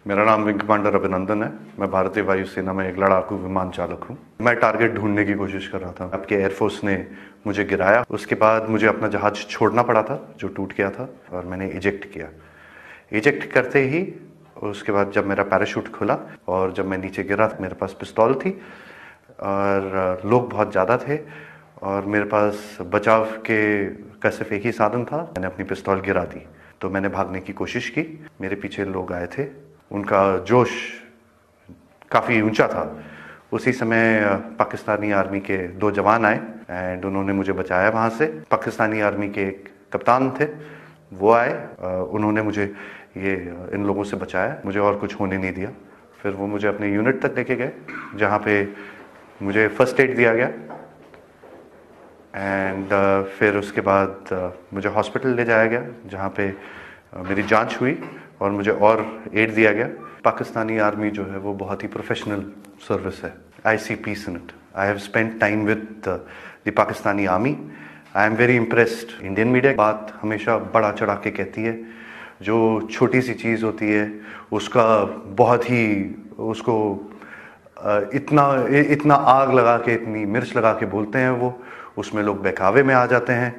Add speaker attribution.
Speaker 1: मेरा नाम wing commander अभिनंदन है। मैं भारतीय वायुसेना में एक लड़ाकू विमान चालक हूँ। मैं टारगेट ढूंढने की कोशिश कर रहा था। आपके एयरफोर्स ने मुझे गिराया। उसके बाद मुझे अपना जहाज छोड़ना पड़ा था जो टूट गया था, और मैंने इजेक्ट किया। इजेक्ट करते ही उसके बाद जब मेरा पैराशूट खुला और जब मैं नीचे गिरा, मेरे पास पिस्तौल थी और लोग बहुत ज़्यादा थे और मेरे पास बचाव का सिर्फ एक ही साधन था। मैंने अपनी पिस्तौल गिरा दी तो मैंने भागने की कोशिश की। मेरे पीछे लोग आए थे, उनका जोश काफ़ी ऊंचा था। उसी समय पाकिस्तानी आर्मी के 2 जवान आए एंड उन्होंने मुझे बचाया वहाँ से। पाकिस्तानी आर्मी के एक कप्तान थे, वो आए, उन्होंने मुझे इन लोगों से बचाया, मुझे और कुछ होने नहीं दिया। फिर वो मुझे अपने यूनिट तक लेके गए जहाँ पे मुझे फर्स्ट एड दिया गया एंड फिर उसके बाद मुझे हॉस्पिटल ले जाया गया जहाँ पे मेरी जांच हुई और मुझे और एड दिया गया। पाकिस्तानी आर्मी जो है वो बहुत ही प्रोफेशनल सर्विस है। I see peace in it. I have spent time with the Pakistani army. I am very impressed. Indian media बात हमेशा बढ़ा चढ़ा के कहती है। जो छोटी सी चीज़ होती है उसका बहुत ही उसको इतना आग लगा के, इतनी मिर्च लगा के बोलते हैं वो, उसमें लोग बहकावे में आ जाते हैं।